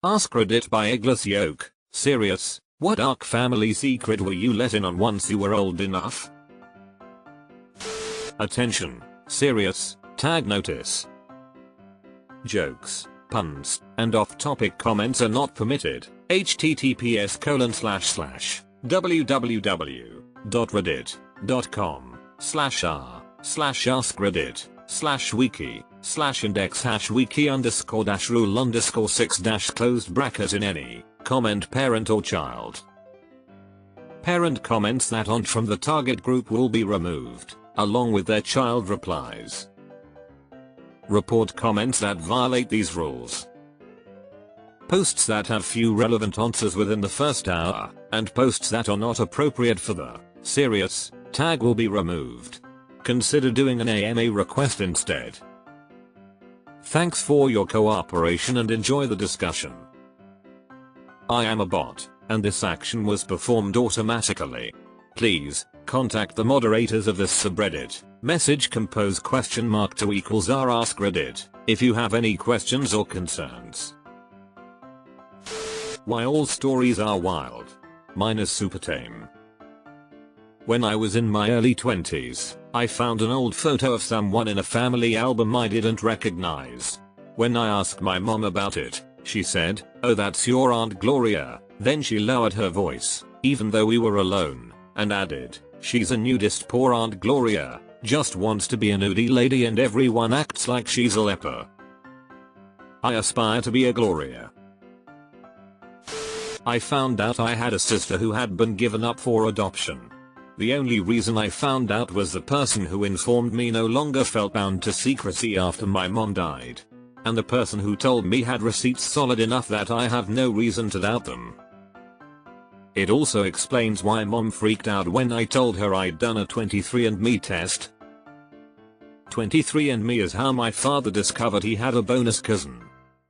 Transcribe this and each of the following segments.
AskReddit by Eggless Yoke. Serious, what dark family secret were you let in on once you were old enough? Attention. Serious. Tag notice. Jokes, puns, and off-topic comments are not permitted. https://www.reddit.com/r//wiki/wiki_rule_6- in any comment parent or child. Parent comments that aren't from the target group will be removed, along with their child replies. Report comments that violate these rules. Posts that have few relevant answers within the first hour, and posts that are not appropriate for the serious tag will be removed. Consider doing an AMA request instead. Thanks for your cooperation and enjoy the discussion. I am a bot, and this action was performed automatically. Please contact the moderators of this subreddit. Message compose $?to =r AskReddit if you have any questions or concerns. Why all stories are wild. Mine is super tame. When I was in my early 20s, I found an old photo of someone in a family album I didn't recognize. When I asked my mom about it, she said, "Oh, that's your Aunt Gloria." Then she lowered her voice, even though we were alone, and added, "She's a nudist, poor Aunt Gloria. Just wants to be a nudie lady and everyone acts like she's a leper." I aspire to be a Gloria. I found out I had a sister who had been given up for adoption. The only reason I found out was the person who informed me no longer felt bound to secrecy after my mom died. And the person who told me had receipts solid enough that I have no reason to doubt them. It also explains why mom freaked out when I told her I'd done a 23andMe test. 23andMe is how my father discovered he had a bonus cousin.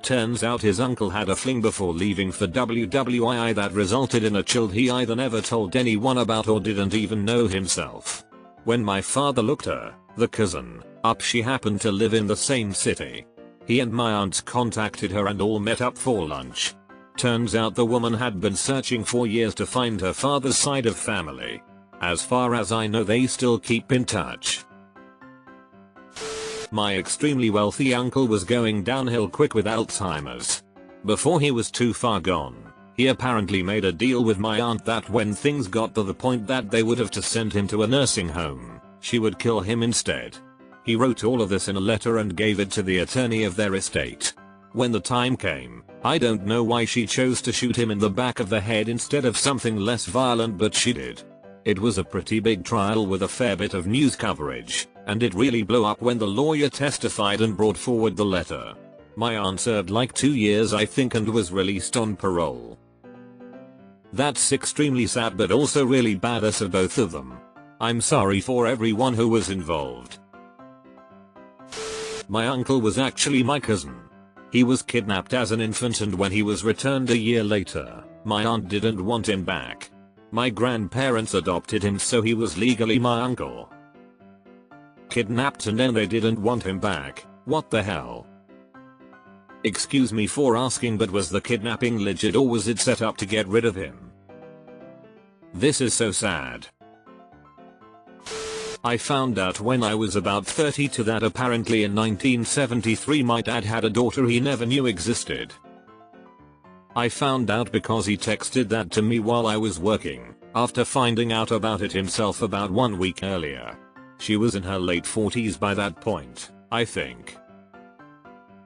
Turns out his uncle had a fling before leaving for WWII that resulted in a child he either never told anyone about or didn't even know himself. When my father looked her, the cousin, up, she happened to live in the same city. He and my aunts contacted her and all met up for lunch. Turns out the woman had been searching for years to find her father's side of family. As far as I know, they still keep in touch. My extremely wealthy uncle was going downhill quick with Alzheimer's. Before he was too far gone, he apparently made a deal with my aunt that when things got to the point that they would have to send him to a nursing home, she would kill him instead. He wrote all of this in a letter and gave it to the attorney of their estate. When the time came, I don't know why she chose to shoot him in the back of the head instead of something less violent, but she did. It was a pretty big trial with a fair bit of news coverage, and it really blew up when the lawyer testified and brought forward the letter. My aunt served like 2 years I think and was released on parole. That's extremely sad but also really badass of both of them. I'm sorry for everyone who was involved. My uncle was actually my cousin. He was kidnapped as an infant and when he was returned a year later, my aunt didn't want him back. My grandparents adopted him so he was legally my uncle. Kidnapped and then they didn't want him back, what the hell? Excuse me for asking, but was the kidnapping legit or was it set up to get rid of him? This is so sad. I found out when I was about 32 that apparently in 1973 my dad had a daughter he never knew existed. I found out because he texted that to me while I was working, after finding out about it himself about 1 week earlier. She was in her late 40s by that point, I think.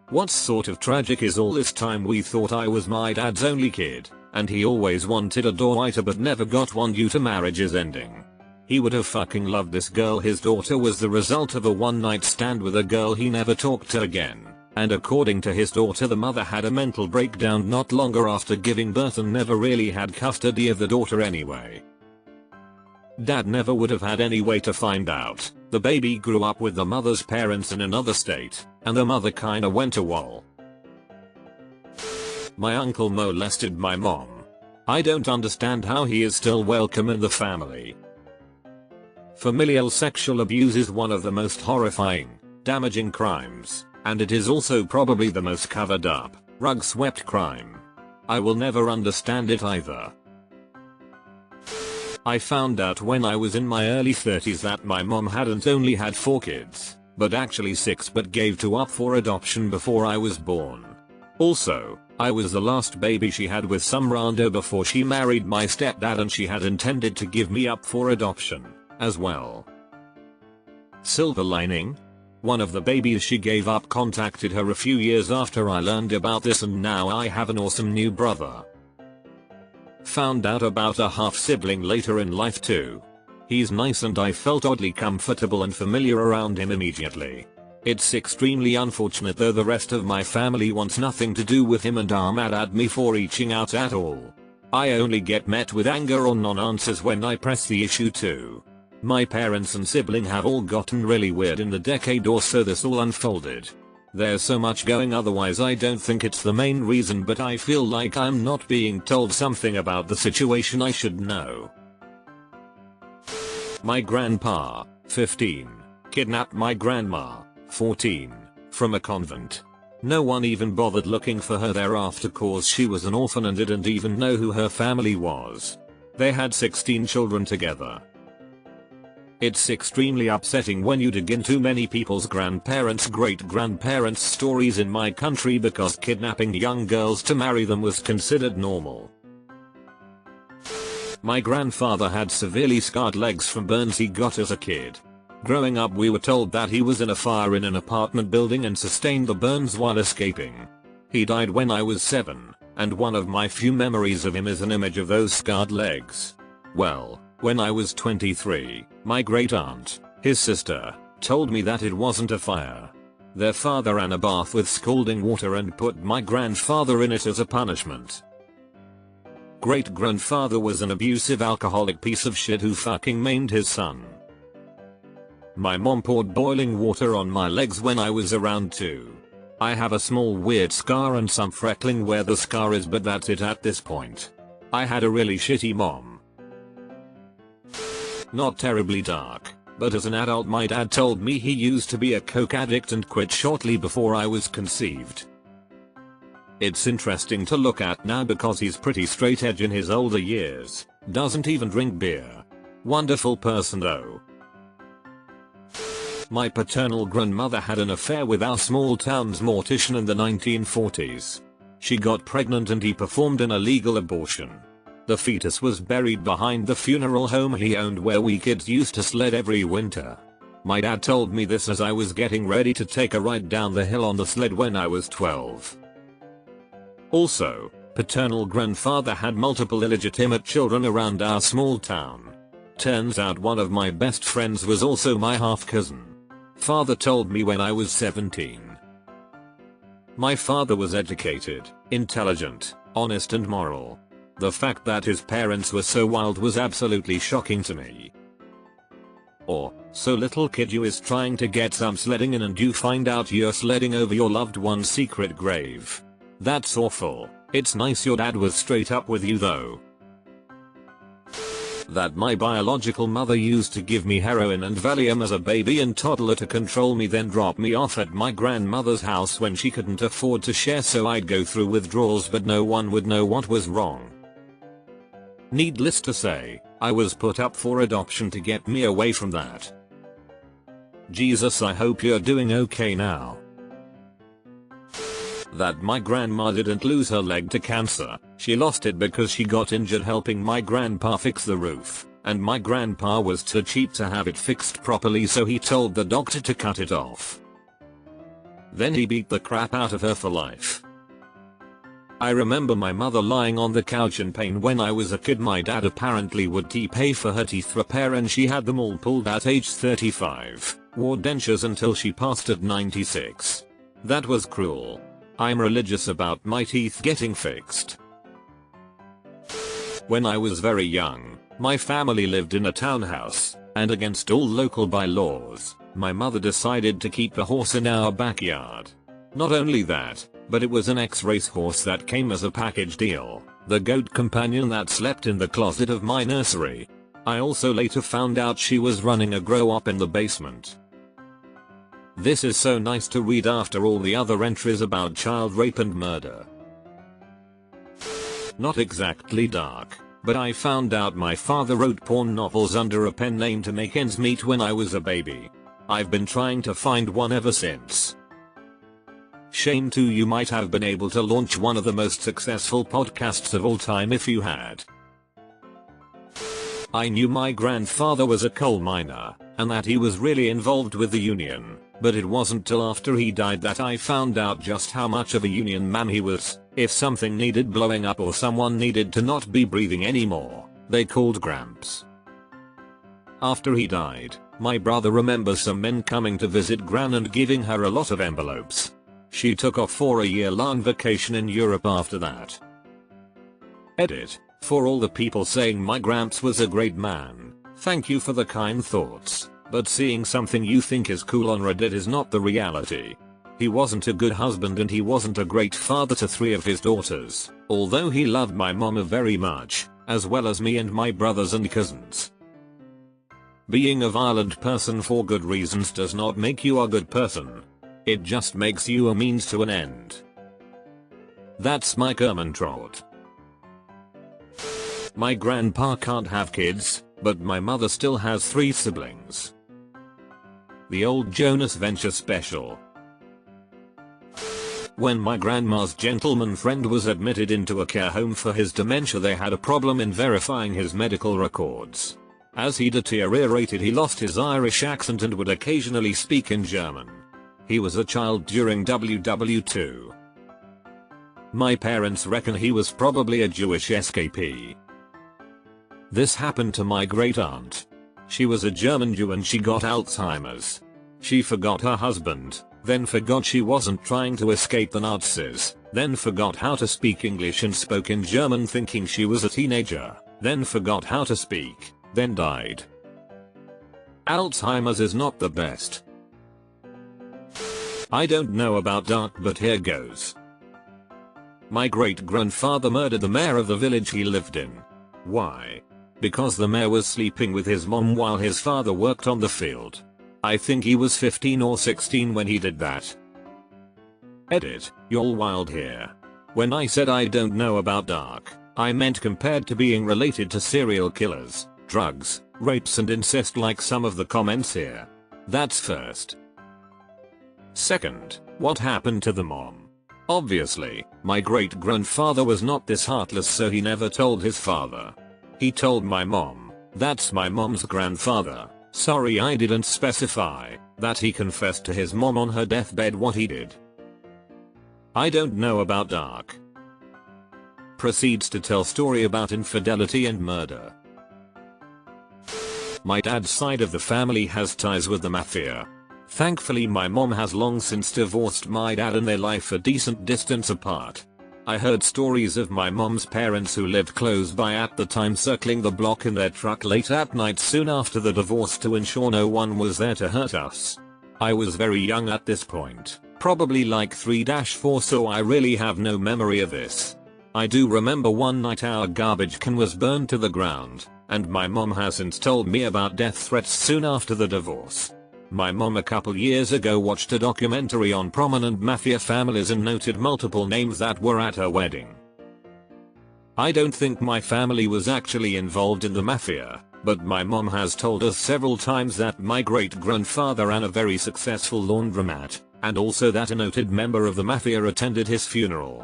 What sort of tragic is all this time we thought I was my dad's only kid, and he always wanted a daughter but never got one due to marriage's ending. He would have fucking loved this girl. His daughter was the result of a one-night stand with a girl he never talked to again, and according to his daughter the mother had a mental breakdown not longer after giving birth and never really had custody of the daughter anyway. Dad never would have had any way to find out. The baby grew up with the mother's parents in another state, and the mother kinda went AWOL. My uncle molested my mom. I don't understand how he is still welcome in the family. Familial sexual abuse is one of the most horrifying, damaging crimes, and it is also probably the most covered up, rug-swept crime. I will never understand it either. I found out when I was in my early 30s that my mom hadn't only had 4 kids, but actually 6, but gave 2 up for adoption before I was born. Also, I was the last baby she had with some rando before she married my stepdad, and she had intended to give me up for adoption as well. Silver lining? One of the babies she gave up contacted her a few years after I learned about this, and now I have an awesome new brother. Found out about a half sibling later in life too. He's nice and I felt oddly comfortable and familiar around him immediately. It's extremely unfortunate though the rest of my family wants nothing to do with him and are mad at me for reaching out at all. I only get met with anger or non-answers when I press the issue too. My parents and sibling have all gotten really weird in the decade or so this all unfolded. There's so much going, otherwise I don't think it's the main reason, but I feel like I'm not being told something about the situation I should know. My grandpa, 15, kidnapped my grandma, 14, from a convent. No one even bothered looking for her thereafter cause she was an orphan and didn't even know who her family was. They had 16 children together. It's extremely upsetting when you dig into many people's grandparents' great-grandparents' stories in my country because kidnapping young girls to marry them was considered normal. My grandfather had severely scarred legs from burns he got as a kid. Growing up we were told that he was in a fire in an apartment building and sustained the burns while escaping. He died when I was 7, and one of my few memories of him is an image of those scarred legs. Well, when I was 23, my great aunt, his sister, told me that it wasn't a fire. Their father ran a bath with scalding water and put my grandfather in it as a punishment. Great grandfather was an abusive alcoholic piece of shit who fucking maimed his son. My mom poured boiling water on my legs when I was around 2. I have a small weird scar and some freckling where the scar is, but that's it at this point. I had a really shitty mom. Not terribly dark, but as an adult my dad told me he used to be a coke addict and quit shortly before I was conceived. It's interesting to look at now because he's pretty straight edge in his older years, doesn't even drink beer. Wonderful person though. My paternal grandmother had an affair with our small town's mortician in the 1940s. She got pregnant and he performed an illegal abortion. The fetus was buried behind the funeral home he owned where we kids used to sled every winter. My dad told me this as I was getting ready to take a ride down the hill on the sled when I was 12. Also, paternal grandfather had multiple illegitimate children around our small town. Turns out one of my best friends was also my half-cousin. Father told me when I was 17. My father was educated, intelligent, honest and moral. The fact that his parents were so wild was absolutely shocking to me. Or, so little kid you is trying to get some sledding in and you find out you're sledding over your loved one's secret grave. That's awful. It's nice your dad was straight up with you though. That my biological mother used to give me heroin and Valium as a baby and toddler to control me, then drop me off at my grandmother's house when she couldn't afford to share, so I'd go through withdrawals but no one would know what was wrong. Needless to say, I was put up for adoption to get me away from that. Jesus, I hope you're doing okay now. That my grandma didn't lose her leg to cancer, she lost it because she got injured helping my grandpa fix the roof, and my grandpa was too cheap to have it fixed properly, so he told the doctor to cut it off. Then he beat the crap out of her for life. I remember my mother lying on the couch in pain when I was a kid. My dad apparently would pay for her teeth repair and she had them all pulled at age 35, wore dentures until she passed at 96. That was cruel. I'm religious about my teeth getting fixed. When I was very young, my family lived in a townhouse, and against all local bylaws, my mother decided to keep a horse in our backyard. Not only that, but it was an ex-race horse that came as a package deal, the goat companion that slept in the closet of my nursery. I also later found out she was running a grow-up in the basement. This is so nice to read after all the other entries about child rape and murder. Not exactly dark, but I found out my father wrote porn novels under a pen name to make ends meet when I was a baby. I've been trying to find one ever since. Shame too, you might have been able to launch one of the most successful podcasts of all time if you had. I knew my grandfather was a coal miner, and that he was really involved with the union, but it wasn't till after he died that I found out just how much of a union man he was. If something needed blowing up or someone needed to not be breathing anymore, they called Gramps. After he died, my brother remembers some men coming to visit Gran and giving her a lot of envelopes. She took off for a year-long vacation in Europe after that. Edit. For all the people saying my Gramps was a great man, thank you for the kind thoughts, but seeing something you think is cool on Reddit is not the reality. He wasn't a good husband and he wasn't a great father to 3 of his daughters, although he loved my mama very much, as well as me and my brothers and cousins. Being a violent person for good reasons does not make you a good person. It just makes you a means to an end. That's my untold. My grandpa can't have kids, but my mother still has 3 siblings. The old Jonas Venture special. When my grandma's gentleman friend was admitted into a care home for his dementia, they had a problem in verifying his medical records. As he deteriorated, he lost his Irish accent and would occasionally speak in German. He was a child during WW2. My parents reckon he was probably a Jewish escapee. This happened to my great aunt. She was a German Jew and she got Alzheimer's. She forgot her husband, then forgot she wasn't trying to escape the Nazis, then forgot how to speak English and spoke in German thinking she was a teenager, then forgot how to speak, then died. Alzheimer's is not the best. I don't know about dark, but here goes. My great-grandfather murdered the mayor of the village he lived in. Why? Because the mayor was sleeping with his mom while his father worked on the field. I think he was 15 or 16 when he did that. Edit. You're wild here. When I said I don't know about dark, I meant compared to being related to serial killers, drugs, rapes and incest like some of the comments here. That's first. Second, what happened to the mom? Obviously, my great-grandfather was not this heartless, so he never told his father. He told my mom, that's my mom's grandfather, sorry I didn't specify, that he confessed to his mom on her deathbed what he did. I don't know about dark. Proceeds to tell story about infidelity and murder. My dad's side of the family has ties with the mafia. Thankfully my mom has long since divorced my dad and their life a decent distance apart. I heard stories of my mom's parents who lived close by at the time circling the block in their truck late at night soon after the divorce to ensure no one was there to hurt us. I was very young at this point, probably like 3-4, so I really have no memory of this. I do remember one night our garbage can was burned to the ground, and my mom has since told me about death threats soon after the divorce. My mom a couple years ago watched a documentary on prominent mafia families and noted multiple names that were at her wedding. I don't think my family was actually involved in the mafia, but my mom has told us several times that my great-grandfather ran a very successful laundromat, and also that a noted member of the mafia attended his funeral.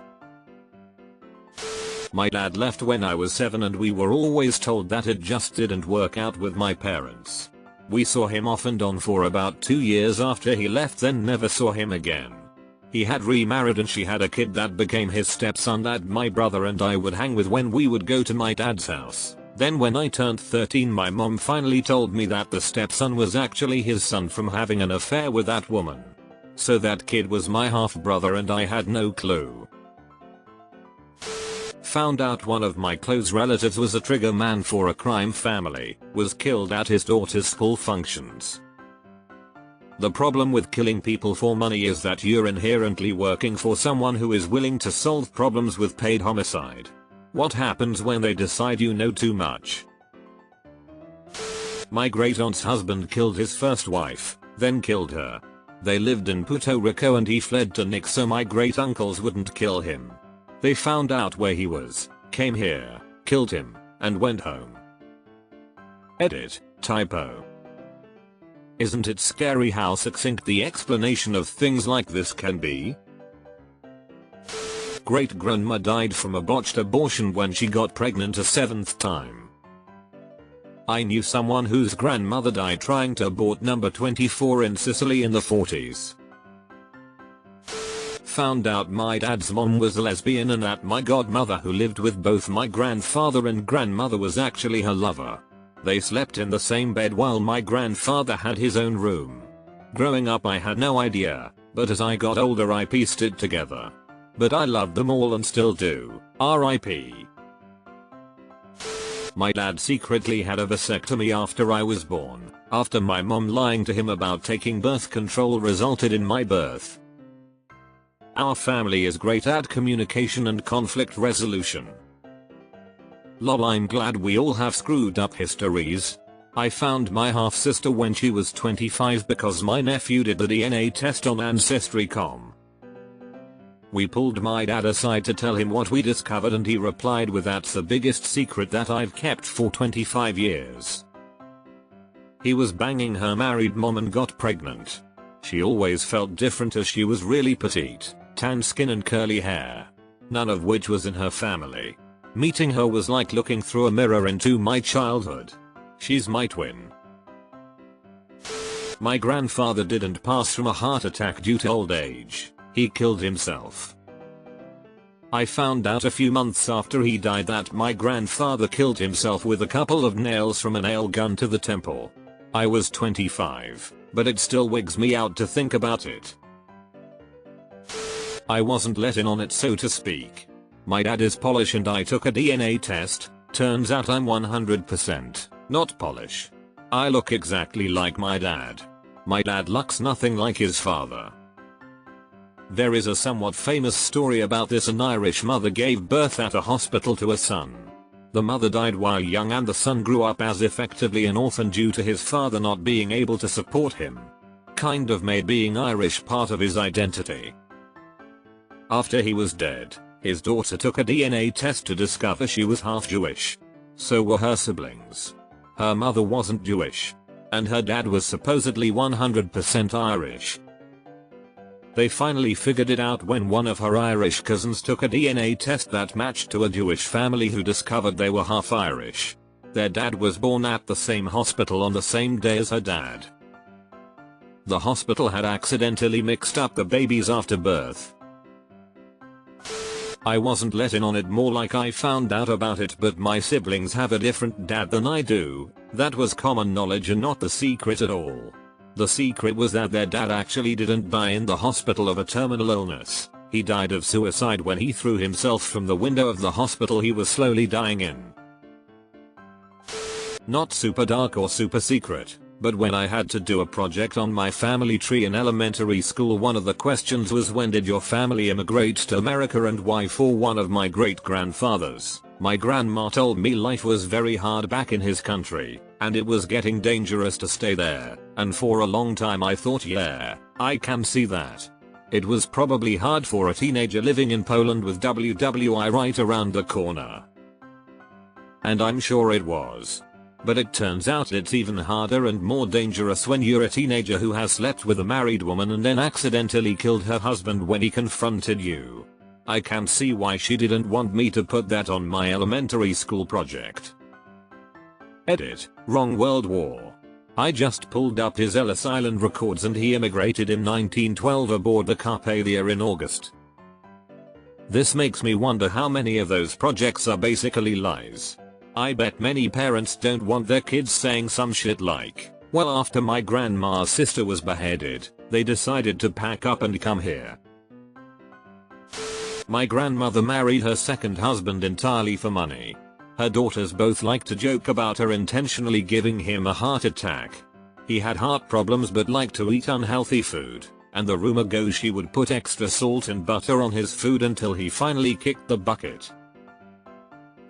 My dad left when I was 7 and we were always told that it just didn't work out with my parents. We saw him off and on for about 2 years after he left, then never saw him again. He had remarried and she had a kid that became his stepson that my brother and I would hang with when we would go to my dad's house. Then when I turned 13 my mom finally told me that the stepson was actually his son from having an affair with that woman. So that kid was my half brother and I had no clue. Found out one of my close relatives was a trigger man for a crime family, was killed at his daughter's school functions. The problem with killing people for money is that you're inherently working for someone who is willing to solve problems with paid homicide. What happens when they decide you know too much? My great aunt's husband killed his first wife, then killed her. They lived in Puerto Rico and he fled to Nick so my great uncles wouldn't kill him. They found out where he was, came here, killed him, and went home. Edit, typo. Isn't it scary how succinct the explanation of things like this can be? Great-grandma died from a botched abortion when she got pregnant a 7th time. I knew someone whose grandmother died trying to abort number 24 in Sicily in the 40s. Found out my dad's mom was a lesbian and that my godmother who lived with both my grandfather and grandmother was actually her lover. They slept in the same bed while my grandfather had his own room. Growing up I had no idea, but as I got older I pieced it together. But I loved them all and still do, R.I.P. My dad secretly had a vasectomy after I was born, after my mom lying to him about taking birth control resulted in my birth. Our family is great at communication and conflict resolution. Lol, I'm glad we all have screwed up histories. I found my half-sister when she was 25 because my nephew did the DNA test on Ancestry.com. We pulled my dad aside to tell him what we discovered and he replied with, "That's the biggest secret that I've kept for 25 years. He was banging her married mom and got pregnant. She always felt different as she was really petite, tan skin and curly hair. None of which was in her family. Meeting her was like looking through a mirror into my childhood. She's my twin." My grandfather didn't pass from a heart attack due to old age. He killed himself. I found out a few months after he died that my grandfather killed himself with a couple of nails from a nail gun to the temple. I was 25, but it still wigs me out to think about it. I wasn't let in on it, so to speak. My dad is Polish and I took a DNA test, turns out I'm 100% not Polish. I look exactly like my dad. My dad looks nothing like his father. There is a somewhat famous story about this. An Irish mother gave birth at a hospital to a son. The mother died while young and the son grew up as effectively an orphan due to his father not being able to support him. Kind of made being Irish part of his identity. After he was dead, his daughter took a DNA test to discover she was half Jewish. So were her siblings. Her mother wasn't Jewish. And her dad was supposedly 100% Irish. They finally figured it out when one of her Irish cousins took a DNA test that matched to a Jewish family who discovered they were half Irish. Their dad was born at the same hospital on the same day as her dad. The hospital had accidentally mixed up the babies after birth. I wasn't let in on it, more like I found out about it, but my siblings have a different dad than I do. That was common knowledge and not the secret at all. The secret was that their dad actually didn't die in the hospital of a terminal illness. He died of suicide when he threw himself from the window of the hospital he was slowly dying in. Not super dark or super secret, but when I had to do a project on my family tree in elementary school, one of the questions was, when did your family immigrate to America and why? For one of my great grandfathers, my grandma told me life was very hard back in his country, and it was getting dangerous to stay there, and for a long time I thought, yeah, I can see that. It was probably hard for a teenager living in Poland with WWI right around the corner. And I'm sure it was. But it turns out it's even harder and more dangerous when you're a teenager who has slept with a married woman and then accidentally killed her husband when he confronted you. I can see why she didn't want me to put that on my elementary school project. Edit, wrong World War. I just pulled up his Ellis Island records and he immigrated in 1912 aboard the Carpathia in August. This makes me wonder how many of those projects are basically lies. I bet many parents don't want their kids saying some shit like, well, after my grandma's sister was beheaded, they decided to pack up and come here. My grandmother married her second husband entirely for money. Her daughters both like to joke about her intentionally giving him a heart attack. He had heart problems but liked to eat unhealthy food, and the rumor goes she would put extra salt and butter on his food until he finally kicked the bucket.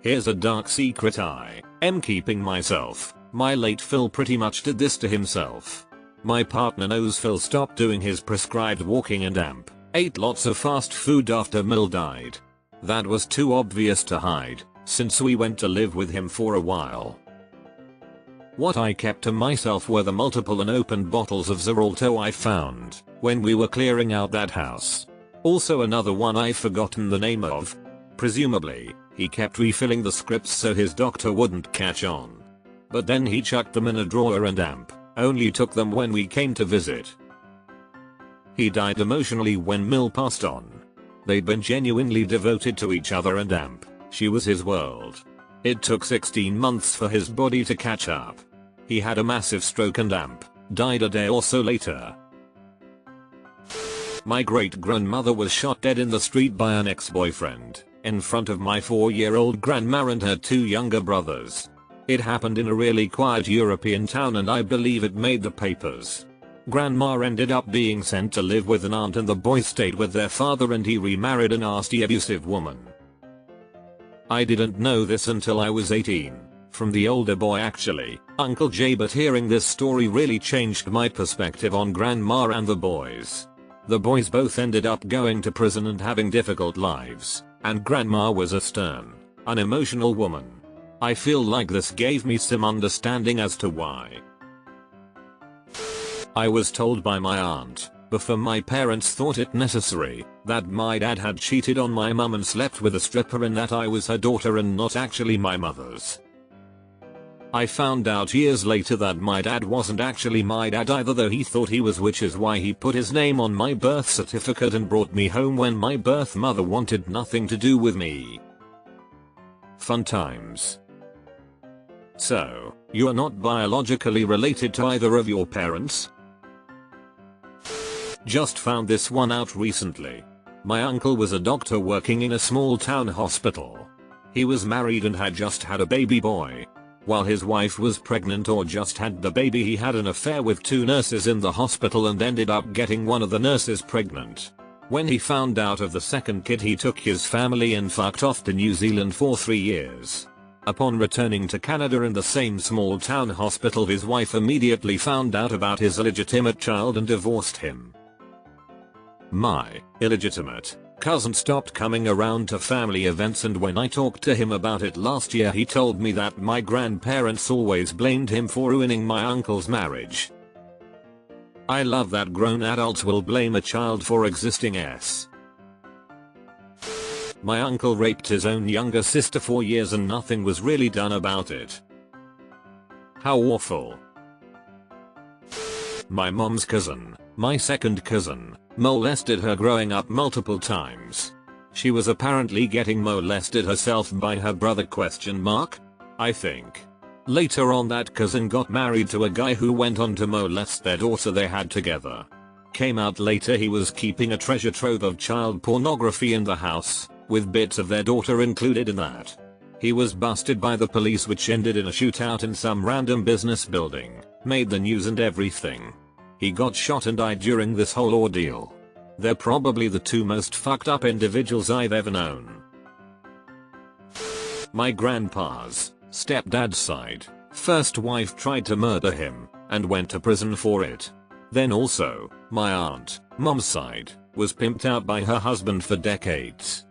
Here's a dark secret I am keeping myself. My late Phil pretty much did this to himself. My partner knows Phil stopped doing his prescribed walking and ate lots of fast food after Mill died. That was too obvious to hide, since we went to live with him for a while. What I kept to myself were the multiple unopened bottles of Xaralto I found when we were clearing out that house. Also another one I've forgotten the name of. Presumably, he kept refilling the scripts so his doctor wouldn't catch on. But then he chucked them in a drawer and only took them when we came to visit. He died emotionally when Mill passed on. They'd been genuinely devoted to each other and she was his world. It took 16 months for his body to catch up. He had a massive stroke and died a day or so later. My great-grandmother was shot dead in the street by an ex-boyfriend, in front of my 4-year-old grandma and her 2 younger brothers. It happened in a really quiet European town and I believe it made the papers. Grandma ended up being sent to live with an aunt and the boys stayed with their father and he remarried a nasty abusive woman. I didn't know this until I was 18, from the older boy actually, Uncle Jay, but hearing this story really changed my perspective on Grandma and the boys. The boys both ended up going to prison and having difficult lives, and Grandma was a stern, unemotional woman. I feel like this gave me some understanding as to why. I was told by my aunt, before my parents thought it necessary, that my dad had cheated on my mum and slept with a stripper and that I was her daughter and not actually my mother's. I found out years later that my dad wasn't actually my dad either, though he thought he was, which is why he put his name on my birth certificate and brought me home when my birth mother wanted nothing to do with me. Fun times. So, you are not biologically related to either of your parents? Just found this one out recently. My uncle was a doctor working in a small town hospital. He was married and had just had a baby boy. While his wife was pregnant or just had the baby, he had an affair with 2 nurses in the hospital and ended up getting one of the nurses pregnant. When he found out of the second kid, he took his family and fucked off to New Zealand for 3 years. Upon returning to Canada in the same small town hospital, his wife immediately found out about his illegitimate child and divorced him. My illegitimate cousin stopped coming around to family events, and when I talked to him about it last year, he told me that my grandparents always blamed him for ruining my uncle's marriage. I love that grown adults will blame a child for existing. My uncle raped his own younger sister for years and nothing was really done about it. How awful. My mom's cousin, my second cousin, molested her growing up multiple times. She was apparently getting molested herself by her brother ? I think. Later on, that cousin got married to a guy who went on to molest their daughter they had together. Came out later he was keeping a treasure trove of child pornography in the house, with bits of their daughter included in that. He was busted by the police, which ended in a shootout in some random business building, made the news and everything. He got shot and died during this whole ordeal. They're probably the 2 most fucked up individuals I've ever known. My grandpa's stepdad's side, first wife tried to murder him, and went to prison for it. Then also, my aunt, mom's side, was pimped out by her husband for decades.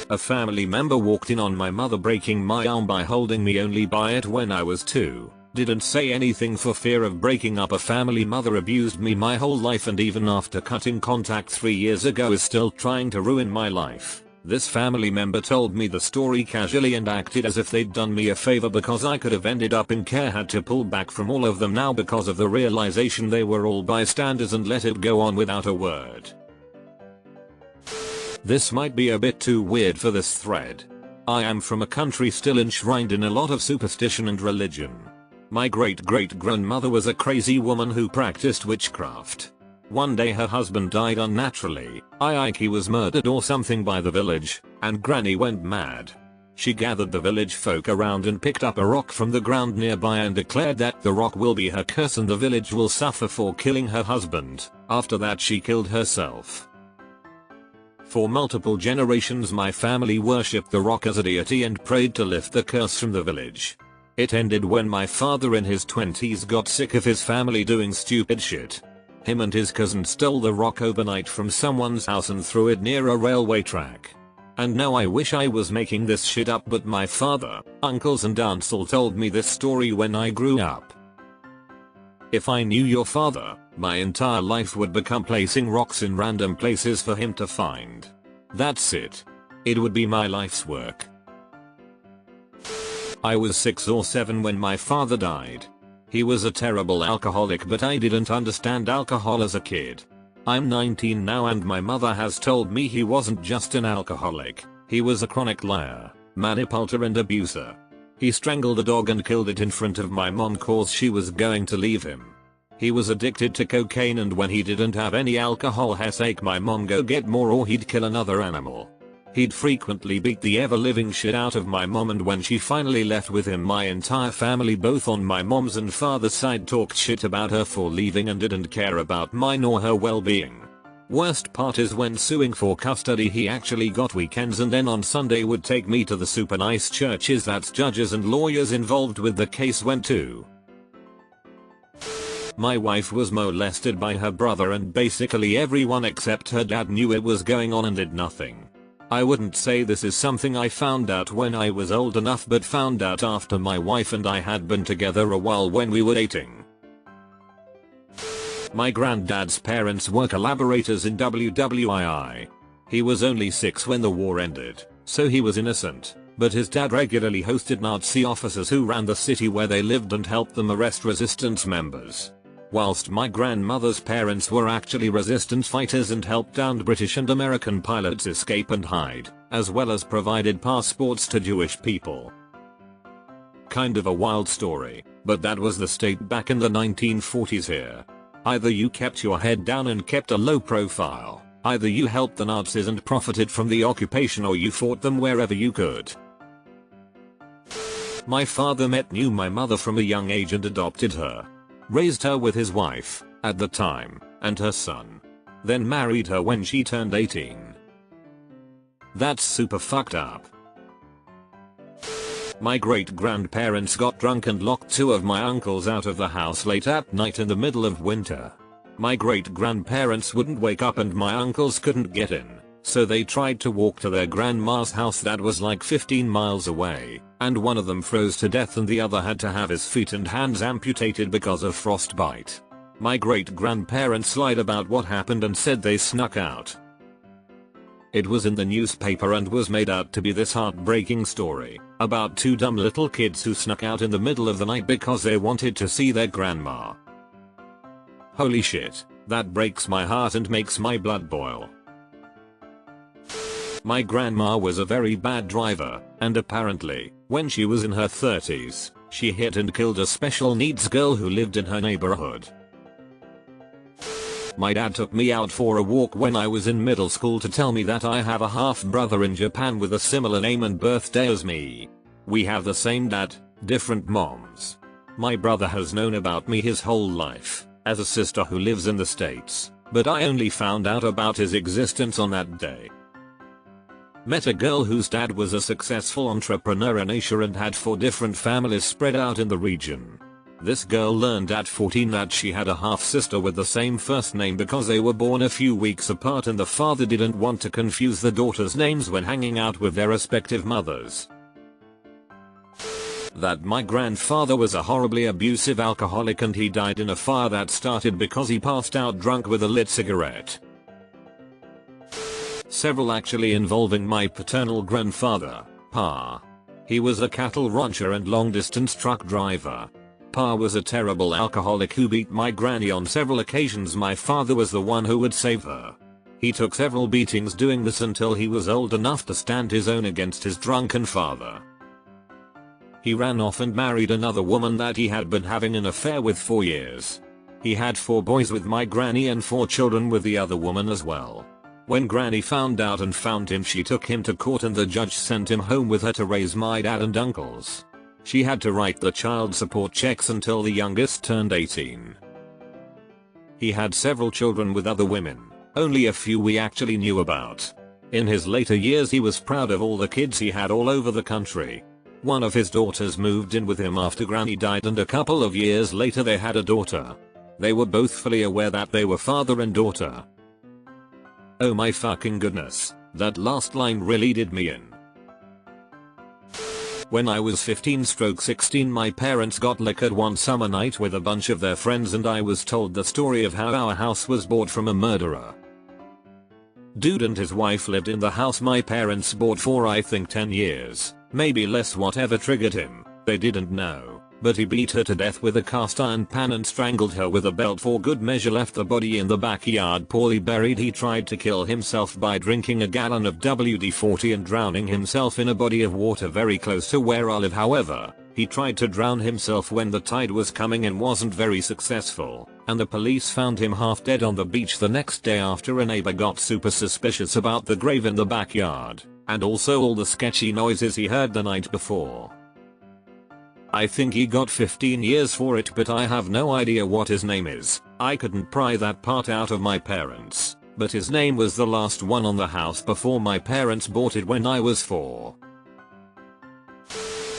A family member walked in on my mother breaking my arm by holding me only by it when I was 2. Didn't say anything for fear of breaking up a family. Mother abused me my whole life and even after cutting contact 3 years ago is still trying to ruin my life. This family member told me the story casually and acted as if they'd done me a favor because I could have ended up in care. Had to pull back from all of them now because of the realization they were all bystanders and let it go on without a word. This might be a bit too weird for this thread. I am from a country still enshrined in a lot of superstition and religion. My great-great-grandmother was a crazy woman who practiced witchcraft. One day her husband died unnaturally, he was murdered or something by the village, and Granny went mad. She gathered the village folk around and picked up a rock from the ground nearby and declared that the rock will be her curse and the village will suffer for killing her husband. After that she killed herself. For multiple generations my family worshipped the rock as a deity and prayed to lift the curse from the village. It ended when my father in his 20s got sick of his family doing stupid shit. Him and his cousin stole the rock overnight from someone's house and threw it near a railway track. And now I wish I was making this shit up, but my father, uncles and aunts all told me this story when I grew up. If I knew your father, my entire life would become placing rocks in random places for him to find. That's it. It would be my life's work. I was 6 or 7 when my father died. He was a terrible alcoholic, but I didn't understand alcohol as a kid. I'm 19 now and my mother has told me he wasn't just an alcoholic, he was a chronic liar, manipulator and abuser. He strangled a dog and killed it in front of my mom cause she was going to leave him. He was addicted to cocaine, and when he didn't have any alcohol he'd make my mom go get more or he'd kill another animal. He'd frequently beat the ever-living shit out of my mom, and when she finally left with him my entire family both on my mom's and father's side talked shit about her for leaving and didn't care about mine or her well-being. Worst part is when suing for custody he actually got weekends, and then on Sunday would take me to the super nice churches that judges and lawyers involved with the case went to. My wife was molested by her brother and basically everyone except her dad knew it was going on and did nothing. I wouldn't say this is something I found out when I was old enough, but found out after my wife and I had been together a while when we were dating. My granddad's parents were collaborators in WWII. He was only 6 when the war ended, so he was innocent, but his dad regularly hosted Nazi officers who ran the city where they lived and helped them arrest resistance members. Whilst my grandmother's parents were actually resistance fighters and helped downed British and American pilots escape and hide, as well as provided passports to Jewish people. Kind of a wild story, but that was the state back in the 1940s here. Either you kept your head down and kept a low profile, either you helped the Nazis and profited from the occupation, or you fought them wherever you could. My father knew my mother from a young age and adopted her. Raised her with his wife, at the time, and her son. Then married her when she turned 18. That's super fucked up. My great-grandparents got drunk and locked 2 of my uncles out of the house late at night in the middle of winter. My great-grandparents wouldn't wake up and my uncles couldn't get in, so they tried to walk to their grandma's house that was like 15 miles away, and one of them froze to death and the other had to have his feet and hands amputated because of frostbite. My great-grandparents lied about what happened and said they snuck out. It was in the newspaper and was made out to be this heartbreaking story about 2 dumb little kids who snuck out in the middle of the night because they wanted to see their grandma. Holy shit, that breaks my heart and makes my blood boil. My grandma was a very bad driver, and apparently, when she was in her 30s, she hit and killed a special needs girl who lived in her neighborhood. My dad took me out for a walk when I was in middle school to tell me that I have a half-brother in Japan with a similar name and birthday as me. We have the same dad, different moms. My brother has known about me his whole life, as a sister who lives in the States, but I only found out about his existence on that day. Met a girl whose dad was a successful entrepreneur in Asia and had 4 different families spread out in the region. This girl learned at 14 that she had a half-sister with the same first name because they were born a few weeks apart and the father didn't want to confuse the daughters' names when hanging out with their respective mothers. That my grandfather was a horribly abusive alcoholic and he died in a fire that started because he passed out drunk with a lit cigarette. Several actually involving my paternal grandfather, Pa. He was a cattle rancher and long-distance truck driver. Pa was a terrible alcoholic who beat my granny on several occasions. My father was the one who would save her. He took several beatings doing this until he was old enough to stand his own against his drunken father. He ran off and married another woman that he had been having an affair with for years. He had 4 boys with my granny and 4 children with the other woman as well. When Granny found out and found him, she took him to court and the judge sent him home with her to raise my dad and uncles. She had to write the child support checks until the youngest turned 18. He had several children with other women, only a few we actually knew about. In his later years he was proud of all the kids he had all over the country. One of his daughters moved in with him after Granny died and a couple of years later they had a daughter. They were both fully aware that they were father and daughter. Oh my fucking goodness, That last line really did me in. When I was 15/16 my parents got liquored one summer night with a bunch of their friends and I was told the story of how our house was bought from a murderer. Dude and his wife lived in the house my parents bought for I think 10 years, maybe less. Whatever triggered him, they didn't know, but he beat her to death with a cast iron pan and strangled her with a belt for good measure, left the body in the backyard poorly buried. He tried to kill himself by drinking a gallon of WD-40 and drowning himself in a body of water very close to where I live. However, he tried to drown himself when the tide was coming and wasn't very successful, and the police found him half dead on the beach the next day after a neighbor got super suspicious about the grave in the backyard, and also all the sketchy noises he heard the night before. I think he got 15 years for it, but I have no idea what his name is. I couldn't pry that part out of my parents, but his name was the last one on the house before my parents bought it when I was 4.